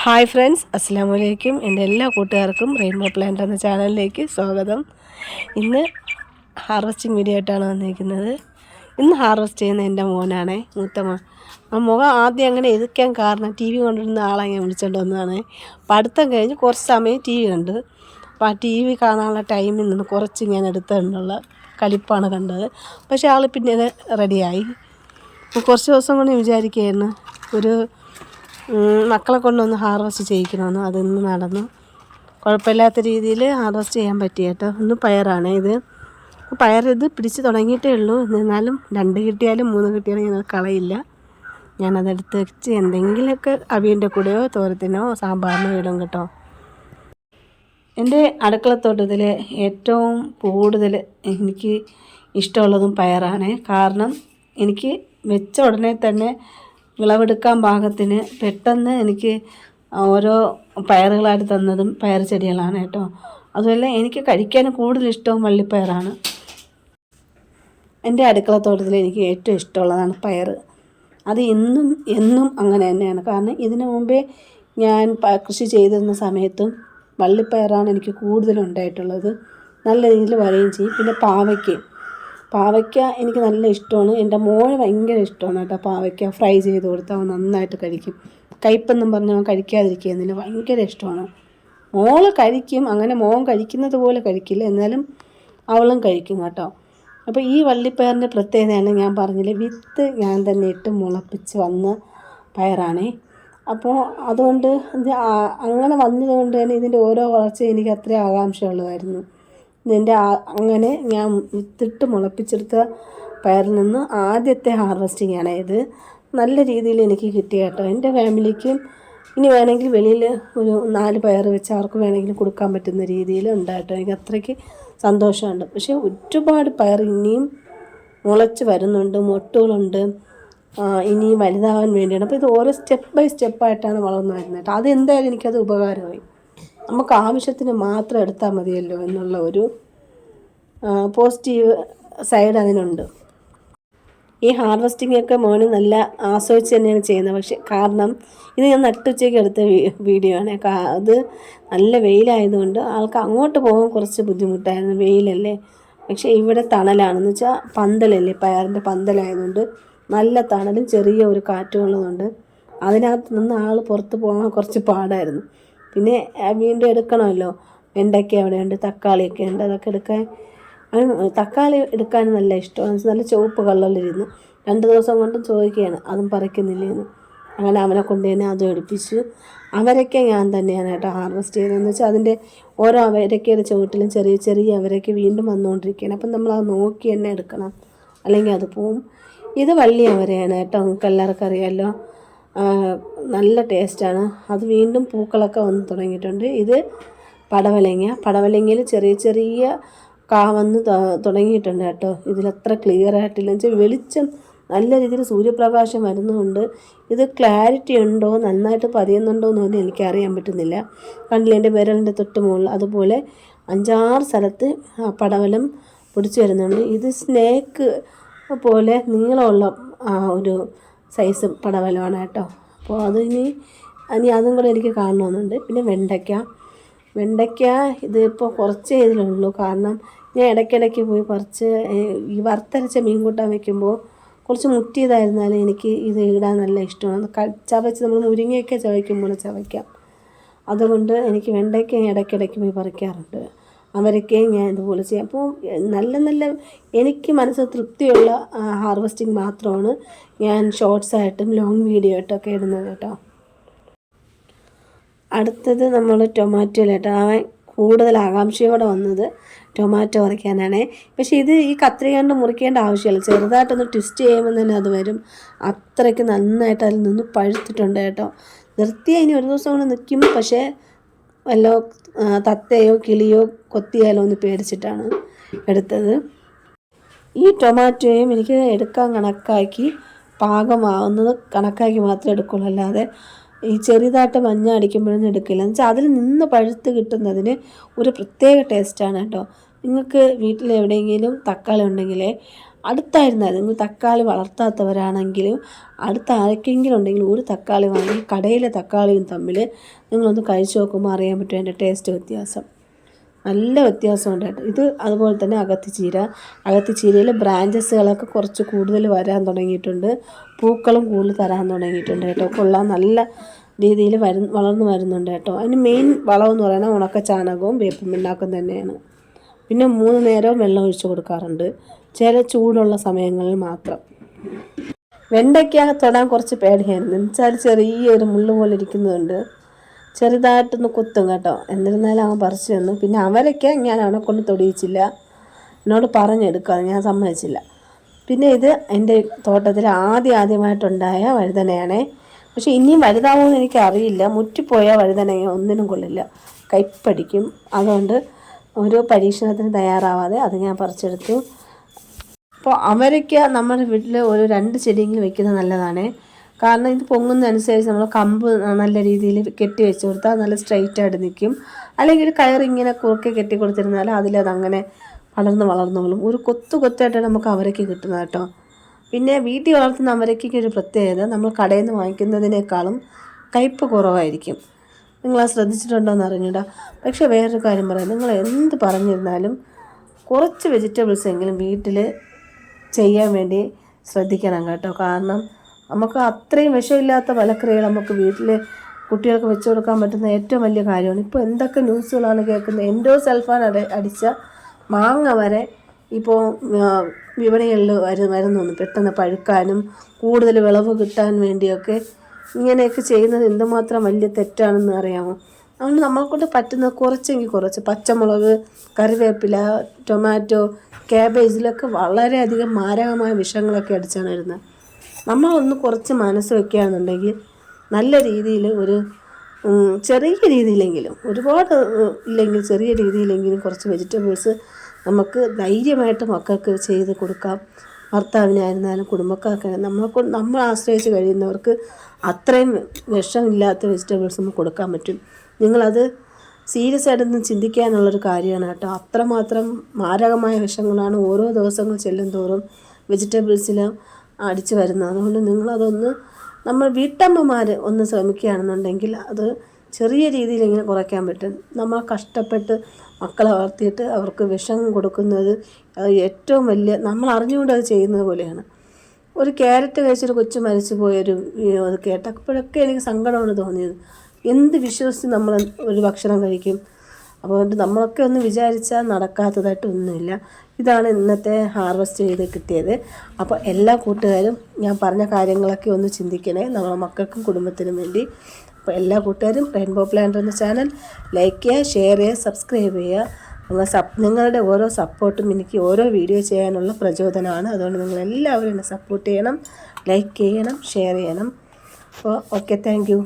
Hi friends, അസ്സാം വലൈക്കും. എൻ്റെ എല്ലാ കൂട്ടുകാർക്കും റെയിൻബോ പ്ലാന്റ് എന്ന ചാനലിലേക്ക് സ്വാഗതം. ഇന്ന് ഹാർവസ്റ്റിംഗ് വീഡിയോ ആയിട്ടാണ് വന്നിരിക്കുന്നത്. ഇന്ന് ഹാർവസ്റ്റ് ചെയ്യുന്ന എൻ്റെ മോനാണ്, മൂത്തമ്മ. ആ മുഖം ആദ്യം അങ്ങനെ എതിക്കാൻ കാരണം ടി വി കൊണ്ടിരുന്ന ആളെ ഞാൻ വിളിച്ചുകൊണ്ട് വന്നതാണ്. പഠിത്തം കഴിഞ്ഞ് കുറച്ച് സമയം ടി വി കണ്ട്. അപ്പോൾ ആ ടി വി കാണാനുള്ള ടൈമിൽ നിന്ന് കുറച്ച് ഞാൻ എടുത്തതിനുള്ള കലിപ്പാണ് കണ്ടത്. പക്ഷേ ആൾ പിന്നെ റെഡിയായി. കുറച്ച് ദിവസം കൊണ്ട് വിചാരിക്കുകയായിരുന്നു ഒരു മക്കളെ കൊണ്ടൊന്ന് ഹാർവസ്റ്റ് ചെയ്യിക്കണമെന്ന്. അതിന്ന് നടന്നു. കുഴപ്പമില്ലാത്ത രീതിയിൽ ഹാർവസ്റ്റ് ചെയ്യാൻ പറ്റി കേട്ടോ. ഒന്ന് പയറാണ് ഇത്. ഇത് പിടിച്ച് തുടങ്ങിയിട്ടേ ഉള്ളൂ. എന്നാലും 2 കിട്ടിയാലും 3 കിട്ടിയാലും ഞാൻ കളയില്ല. ഞാനതെടുത്ത് വെച്ച് എന്തെങ്കിലുമൊക്കെ അവിയൻ്റെ കൂടെയോ തോരത്തിനോ സാമ്പാറിനോ ഇടും കേട്ടോ. എൻ്റെ അടുക്കളത്തോട്ടത്തിൽ ഏറ്റവും കൂടുതൽ എനിക്ക് ഇഷ്ടമുള്ളതും പയറാണ്. കാരണം എനിക്ക് വെച്ച ഉടനെ തന്നെ വിളവെടുക്കാൻ പാകത്തിന് പെട്ടെന്ന് എനിക്ക് ഓരോ പയറുകളായിട്ട് തന്നതും പയർ ചെടികളാണ് കേട്ടോ. അതുപോലെ എനിക്ക് കഴിക്കാൻ കൂടുതൽ ഇഷ്ടവും വള്ളിപ്പയറാണ്. എൻ്റെ അടുക്കളത്തോട്ടത്തിൽ എനിക്ക് ഏറ്റവും ഇഷ്ടമുള്ളതാണ് പയർ. അത് എന്നും അങ്ങനെ തന്നെയാണ്. കാരണം ഇതിനു മുമ്പേ ഞാൻ കൃഷി ചെയ്തിരുന്ന സമയത്തും വള്ളിപ്പയറാണ് എനിക്ക് കൂടുതലും ഉണ്ടായിട്ടുള്ളത്. നല്ല രീതിയിൽ വരികയും ചെയ്യും. പിന്നെ പാവയ്ക്ക എനിക്ക് നല്ല ഇഷ്ടമാണ്. എൻ്റെ മോന് ഭയങ്കര ഇഷ്ടമാണ് കേട്ടോ പാവയ്ക്ക. ഫ്രൈ ചെയ്ത് കൊടുത്താൽ അവൻ നന്നായിട്ട് കഴിക്കും. കയ്പ്പെന്നും പറഞ്ഞ് അവൻ കഴിക്കാതിരിക്കുന്നില്ല, ഭയങ്കര ഇഷ്ടമാണ്. മോള് കഴിക്കും, അങ്ങനെ മോൻ കഴിക്കുന്നത് പോലെ കഴിക്കില്ല, എന്നാലും അവളും കഴിക്കും കേട്ടോ. അപ്പോൾ ഈ വള്ളിപ്പയറിൻ്റെ പ്രത്യേകതയാണ് ഞാൻ പറഞ്ഞില്ലേ, വിത്ത് ഞാൻ തന്നെ ഇട്ട് മുളപ്പിച്ച് വന്ന പയറാണേ. അപ്പോൾ അതുകൊണ്ട് അങ്ങനെ വന്നതുകൊണ്ട് തന്നെ ഇതിൻ്റെ ഓരോ വളർച്ചയും എനിക്ക് അത്രയും ആകാംക്ഷയുള്ളതായിരുന്നു. അങ്ങനെ ഞാൻ വിത്തിട്ട് മുളപ്പിച്ചെടുത്ത പയറിൽ നിന്ന് ആദ്യത്തെ ഹാർവസ്റ്റിംഗ് ആണ് ഇത്. നല്ല രീതിയിൽ എനിക്ക് കിട്ടിയ കേട്ടോ. എൻ്റെ ഫാമിലിക്കും ഇനി വേണമെങ്കിൽ വെളിയിൽ ഒരു 4 പയർ വെച്ച് ആർക്ക് വേണമെങ്കിലും കൊടുക്കാൻ പറ്റുന്ന രീതിയിൽ ഉണ്ടായിട്ടോ. എനിക്ക് അത്രയ്ക്ക് സന്തോഷമുണ്ട്. പക്ഷേ ഒരുപാട് പയർ ഇനിയും മുളച്ച് വരുന്നുണ്ട്, മൊട്ടുകളുണ്ട്, ഇനിയും വലുതാവാൻ വേണ്ടിയാണ്. അപ്പോൾ ഇത് ഓരോ സ്റ്റെപ്പ് ബൈ സ്റ്റെപ്പായിട്ടാണ് വളർന്നു വരുന്നത് കേട്ടോ. അതെന്തായാലും എനിക്കത് ഉപകാരമായി. നമുക്ക് ആവശ്യത്തിന് മാത്രം എടുത്താൽ മതിയല്ലോ എന്നുള്ള ഒരു പോസിറ്റീവ് സൈഡ് അതിനുണ്ട്. ഈ ഹാർവസ്റ്റിംഗ് ഒക്കെ മോന് നല്ല ആസ്വദിച്ച് തന്നെയാണ് ചെയ്യുന്നത്. പക്ഷേ കാരണം ഇത് ഞാൻ നട്ടുച്ചയ്ക്ക് എടുത്ത വീഡിയോ ആണ്. അത് നല്ല വെയിലായതുകൊണ്ട് ആൾക്ക് അങ്ങോട്ട് പോകാൻ കുറച്ച് ബുദ്ധിമുട്ടായിരുന്നു, വെയിലല്ലേ. പക്ഷേ ഇവിടെ തണലാണെന്ന് വെച്ചാൽ പന്തലല്ലേ, പയറിൻ്റെ പന്തലായതുകൊണ്ട് നല്ല തണലും ചെറിയ ഒരു കാറ്റും ഉള്ളതുകൊണ്ട് അതിനകത്ത് നിന്ന് ആൾ പുറത്ത് പോകാൻ കുറച്ച് പാടായിരുന്നു. പിന്നെ വീണ്ടും എടുക്കണമല്ലോ. വെണ്ടയ്ക്ക അവിടെയുണ്ട്, തക്കാളിയൊക്കെ ഉണ്ട്, അതൊക്കെ എടുക്കാൻ. തക്കാളി എടുക്കാൻ നല്ല ഇഷ്ടമാണ്. നല്ല ചുവപ്പ് കളറിലിരുന്നു. 2 ദിവസം കൊണ്ടും ചോദിക്കുകയാണ് അതും പറിക്കുന്നില്ലേന്ന്. അങ്ങനെ അവനെ കൊണ്ട് തന്നെ അതും എടുപ്പിച്ചു. അവരൊക്കെ ഞാൻ തന്നെയാണ് കേട്ടോ ഹാർവസ്റ്റ് ചെയ്തതെന്ന് വെച്ചാൽ അതിൻ്റെ ഓരോ അവരക്കയുടെ ചുവട്ടിലും ചെറിയ ചെറിയ അവരൊക്കെ വീണ്ടും വന്നുകൊണ്ടിരിക്കുകയാണ്. അപ്പം നമ്മളത് നോക്കി തന്നെ എടുക്കണം, അല്ലെങ്കിൽ അത് പോവും. ഇത് വള്ളി അവരയാണ് കേട്ടോ, നിങ്ങൾക്ക് എല്ലാവർക്കും അറിയാമല്ലോ. നല്ല ടേസ്റ്റാണ്. അത് വീണ്ടും പൂക്കളൊക്കെ വന്ന് തുടങ്ങിയിട്ടുണ്ട്. ഇത് പടവലങ്ങയിൽ ചെറിയ ചെറിയ വന്ന് തുടങ്ങിയിട്ടുണ്ട് കേട്ടോ. ഇതിലത്ര ക്ലിയർ ആയിട്ടില്ല എന്ന് വെച്ചാൽ വെളിച്ചം നല്ല രീതിയിൽ സൂര്യപ്രകാശം വരുന്നതുകൊണ്ട് ഇത് ക്ലാരിറ്റി ഉണ്ടോ, നന്നായിട്ട് പതിയുന്നുണ്ടോ എന്നൊന്നും എനിക്കറിയാൻ പറ്റുന്നില്ല. കണ്ടില്ല എൻ്റെ വിരലിൻ്റെ തൊട്ട് മുകളിൽ അതുപോലെ 5-6 സ്ഥലത്ത് പടവലം പൊടിച്ച് വരുന്നുണ്ട്. ഇത് സ്നേക്ക് പോലെ നീളമുള്ള ഒരു സൈസ് പടവലമാണ് കേട്ടോ. അപ്പോൾ അത് ഇനി അതും കൂടെ എനിക്ക് കാണണമെന്നുണ്ട്. പിന്നെ വെണ്ടയ്ക്ക ഇതിപ്പോൾ കുറച്ചേ ഇതിലുള്ളൂ. കാരണം ഞാൻ ഇടയ്ക്കിടയ്ക്ക് പോയി പറിച്ച് ഈ വറുത്തരച്ച മീൻ കൂട്ടാൻ വയ്ക്കുമ്പോൾ കുറച്ച് മുറ്റിയതായിരുന്നാലും എനിക്ക് ഇത് ഇടാൻ നല്ല ഇഷ്ടമാണ്. ചവച്ച് നമ്മൾ മുരിങ്ങയൊക്കെ ചവയ്ക്കുമ്പോൾ ചവയ്ക്കാം. അതുകൊണ്ട് എനിക്ക് വെണ്ടയ്ക്ക ഇടയ്ക്കിടയ്ക്ക് പോയി പറിക്കാറുണ്ട്. അവരൊക്കെയും ഞാൻ ഇതുപോലെ ചെയ്യാം. അപ്പോൾ നല്ല എനിക്ക് മനസ്സിൽ തൃപ്തിയുള്ള ഹാർവസ്റ്റിംഗ് മാത്രമാണ് ഞാൻ ഷോർട്സായിട്ടും ലോങ് വീഡിയോ ആയിട്ടൊക്കെ ഇടുന്നത് കേട്ടോ. അടുത്തത് നമ്മൾ ടൊമാറ്റോയിലാട്ടോ. അവൻ കൂടുതൽ ആകാംക്ഷയോടെ വന്നത് ടൊമാറ്റോ പറിക്കാനാണ്. പക്ഷേ ഇത് ഈ കത്രിക കൊണ്ട് മുറിക്കേണ്ട ആവശ്യമില്ല, ചെറുതായിട്ടൊന്ന് ട്വിസ്റ്റ് ചെയ്യുമ്പോൾ തന്നെ അത് വരും. അത്രയ്ക്ക് നന്നായിട്ട് അതിൽ നിന്ന് പഴുത്തിട്ടുണ്ട് കേട്ടോ. നിർത്തിയാൽ ഇനി ഒരു ദിവസം കൊണ്ട് നിൽക്കും. പക്ഷേ വല്ല തത്തയോ കിളിയോ കൊത്തിയാലോ എന്ന് പേടിച്ചിട്ടാണ് എടുത്തത്. ഈ ടൊമാറ്റോയും എനിക്ക് എടുക്കാൻ കണക്കാക്കി പാകമാവുന്നത് കണക്കാക്കി മാത്രമേ എടുക്കുള്ളൂ, അല്ലാതെ ഈ ചെറുതായിട്ട് മഞ്ഞ അടിക്കുമ്പോഴൊന്നും എടുക്കില്ല. എന്ന് വെച്ചാൽ അതിൽ നിന്ന് പഴുത്ത് കിട്ടുന്നതിന് ഒരു പ്രത്യേക ടേസ്റ്റാണ് കേട്ടോ. നിങ്ങൾക്ക് വീട്ടിൽ എവിടെയെങ്കിലും തക്കാളി ഉണ്ടെങ്കിൽ അടുത്തായിരുന്നാലും നിങ്ങൾ തക്കാളി വളർത്താത്തവരാണെങ്കിലും അടുത്ത ആർക്കെങ്കിലും ഉണ്ടെങ്കിൽ ഒരു തക്കാളി വാങ്ങി കടയിലെ തക്കാളിയും തമ്മിൽ നിങ്ങളൊന്ന് കഴിച്ച് നോക്കുമ്പോൾ അറിയാൻ പറ്റും അതിൻ്റെ ടേസ്റ്റ് വ്യത്യാസം. നല്ല വ്യത്യാസമുണ്ട് കേട്ടോ. ഇത് അതുപോലെ തന്നെ അകത്തിച്ചീരയിൽ ബ്രാഞ്ചസുകളൊക്കെ കുറച്ച് കൂടുതൽ വരാൻ തുടങ്ങിയിട്ടുണ്ട്, പൂക്കളും കൂടുതൽ തരാൻ തുടങ്ങിയിട്ടുണ്ട് കേട്ടോ. കൊള്ളാൻ നല്ല രീതിയിൽ വളർന്നു വരുന്നുണ്ട് കേട്ടോ. അതിന് മെയിൻ വളമെന്ന് പറയുന്നത് ഉണക്ക ചാണകവും വേപ്പും പിണ്ണാക്കും തന്നെയാണ്. പിന്നെ 3 നേരവും വെള്ളം ഒഴിച്ച് കൊടുക്കാറുണ്ട്, ചില ചൂടുള്ള സമയങ്ങളിൽ മാത്രം. വെണ്ടയ്ക്ക തൊടാൻ കുറച്ച് പേടിയായിരുന്നു, എന്നുവെച്ചാൽ ചെറിയൊരു മുള്ളു പോലെ ഇരിക്കുന്നതുകൊണ്ട് ചെറുതായിട്ടൊന്ന് കുത്തും കേട്ടോ. എന്നിരുന്നാലും അവൻ പറിച്ചു തന്നു. പിന്നെ അവരൊക്കെ ഞാൻ അവനെ കൊണ്ട് തൊടിയിച്ചില്ല, എന്നോട് പറഞ്ഞെടുക്കുക, ഞാൻ സമ്മതിച്ചില്ല. പിന്നെ ഇത് എൻ്റെ തോട്ടത്തിൽ ആദ്യമായിട്ടുണ്ടായ വഴുതനയാണേ. പക്ഷെ ഇനിയും വലുതാവുമെന്ന് എനിക്കറിയില്ല. മുറ്റിപ്പോയ വഴുതനങ്ങ ഒന്നിനും കൊള്ളില്ല, കയ്പ്പടിക്കും. അതുകൊണ്ട് ഒരു പരീക്ഷണത്തിന് തയ്യാറാവാതെ അത് ഞാൻ പറിച്ചെടുത്തു. അപ്പോൾ അവരൊക്കെ നമ്മുടെ വീട്ടിൽ ഒരു 2 ചെടിയെങ്കിലും വെക്കുന്നത് നല്ലതാണ്. കാരണം ഇത് പൊങ്ങുന്നതനുസരിച്ച് നമ്മൾ കമ്പ് നല്ല രീതിയിൽ കെട്ടി വെച്ച് കൊടുത്താൽ നല്ല സ്ട്രൈറ്റായിട്ട് നിൽക്കും. അല്ലെങ്കിൽ കയറിങ്ങനെ കുറുക്കെ കെട്ടി കൊടുത്തിരുന്നാൽ അതിലതങ്ങനെ വളർന്നോളും. ഒരു കൊത്തായിട്ടാണ് നമുക്ക് അവരയ്ക്ക് കിട്ടുന്നത് കേട്ടോ. പിന്നെ വീട്ടിൽ വളർത്തുന്ന അവരയ്ക്കൊക്കെ ഒരു പ്രത്യേകത, നമ്മൾ കടയിൽ നിന്ന് വാങ്ങിക്കുന്നതിനേക്കാളും കയ്പ്പ് കുറവായിരിക്കും. നിങ്ങളത് ശ്രദ്ധിച്ചിട്ടുണ്ടോ എന്ന് അറിഞ്ഞൂടാ. പക്ഷേ വേറൊരു കാര്യം പറയാം, നിങ്ങൾ എന്ത് പറഞ്ഞിരുന്നാലും കുറച്ച് വെജിറ്റബിൾസ് എങ്കിലും വീട്ടിൽ ചെയ്യാൻ വേണ്ടി ശ്രദ്ധിക്കണം കേട്ടോ. കാരണം നമുക്ക് അത്രയും വിഷമില്ലാത്ത പലക്കറികൾ നമുക്ക് വീട്ടിൽ കുട്ടികൾക്ക് വെച്ച് കൊടുക്കാൻ പറ്റുന്ന ഏറ്റവും വലിയ കാര്യമാണ്. ഇപ്പോൾ എന്തൊക്കെ ന്യൂസുകളാണ് കേൾക്കുന്നത്. എൻഡോസൾഫാൻ അടിച്ച മാങ്ങ വരെ ഇപ്പോൾ വിപണികളിൽ വരുന്നുണ്ട്, പെട്ടെന്ന് പഴുക്കാനും കൂടുതൽ വിളവ് കിട്ടാൻ വേണ്ടിയൊക്കെ. ഇങ്ങനെയൊക്കെ ചെയ്യുന്നത് എന്തുമാത്രം വലിയ തെറ്റാണെന്ന് അറിയാമോ? അതുകൊണ്ട് നമ്മളെക്കൊണ്ട് പറ്റുന്ന കുറച്ചെങ്കിൽ കുറച്ച് പച്ചമുളക്, കറിവേപ്പില, ടൊമാറ്റോ, ക്യാബേജിലൊക്കെ വളരെയധികം മാരകമായ വിഷങ്ങളൊക്കെ അടിച്ചാണ് വരുന്നത്. നമ്മളൊന്ന് കുറച്ച് മനസ്സ് വയ്ക്കുകയാണെന്നുണ്ടെങ്കിൽ നല്ല രീതിയിൽ ഒരു ചെറിയ രീതിയിലെങ്കിലും, ഒരുപാട് ഇല്ലെങ്കിൽ ചെറിയ രീതിയിലെങ്കിലും കുറച്ച് വെജിറ്റബിൾസ് നമുക്ക് ധൈര്യമായിട്ട് മക്കൾക്ക് ചെയ്ത് കൊടുക്കാം. ഭർത്താവിനായിരുന്നാലും കുടുംബക്കാർക്കായിരുന്നാലും നമ്മൾ ആശ്രയിച്ച് കഴിയുന്നവർക്ക് അത്രയും വിഷമില്ലാത്ത വെജിറ്റബിൾസ് നമുക്ക് കൊടുക്കാൻ പറ്റും. നിങ്ങളത് സീരിയസ് ആയിട്ടൊന്നും ചിന്തിക്കാനുള്ളൊരു കാര്യമാണ് കേട്ടോ. അത്രമാത്രം മാരകമായ വിഷങ്ങളാണ് ഓരോ ദിവസങ്ങൾ ചെല്ലും തോറും വെജിറ്റബിൾസിൽ അടിച്ചു വരുന്നത്. അതുകൊണ്ട് നിങ്ങളതൊന്ന്, നമ്മൾ വീട്ടമ്മമാർ ഒന്ന് ശ്രമിക്കുകയാണെന്നുണ്ടെങ്കിൽ അത് ചെറിയ രീതിയിൽ ഇങ്ങനെ കുറയ്ക്കാൻ പറ്റും. നമ്മൾ കഷ്ടപ്പെട്ട് മക്കളെ വളർത്തിയിട്ട് അവർക്ക് വിഷം കൊടുക്കുന്നത് അത് ഏറ്റവും വലിയ, നമ്മൾ അറിഞ്ഞുകൊണ്ട് അത് ചെയ്യുന്നത് പോലെയാണ്. ഒരു ക്യാരറ്റ് കഴിച്ചൊരു കൊച്ചു മരിച്ചു പോയൊരു അത് കേട്ടപ്പോഴൊക്കെ എനിക്ക് സങ്കടമാണ് തോന്നിയത്. എന്ത് വിശ്വസിച്ച് നമ്മൾ ഒരു ഭക്ഷണം കഴിക്കും? അതുകൊണ്ട് നമ്മളൊക്കെ ഒന്ന് വിചാരിച്ചാൽ നടക്കാത്തതായിട്ട് ഒന്നുമില്ല. ഇതാണ് ഇന്നത്തെ ഹാർവെസ്റ്റ് ചെയ്ത് കിട്ടിയത്. അപ്പോൾ എല്ലാ കൂട്ടുകാരും ഞാൻ പറഞ്ഞ കാര്യങ്ങളൊക്കെ ഒന്ന് ചിന്തിക്കണേ, നമ്മുടെ മക്കൾക്കും കുടുംബത്തിനും വേണ്ടി. അപ്പോൾ എല്ലാ കൂട്ടുകാരും റെയിൻബോ പ്ലാന്റ് എന്ന ചാനൽ ലൈക്ക് ചെയ്യുക, ഷെയർ ചെയ്യുക, സബ്സ്ക്രൈബ് ചെയ്യുക. നിങ്ങളുടെ ഓരോ സപ്പോർട്ടും എനിക്ക് ഓരോ വീഡിയോ ചെയ്യാനുള്ള പ്രചോദനമാണ്. അതുകൊണ്ട് നിങ്ങളെല്ലാവരും എന്നെ സപ്പോർട്ട് ചെയ്യണം, ലൈക്ക് ചെയ്യണം, ഷെയർ ചെയ്യണം. അപ്പോൾ ഓക്കെ, താങ്ക് യു.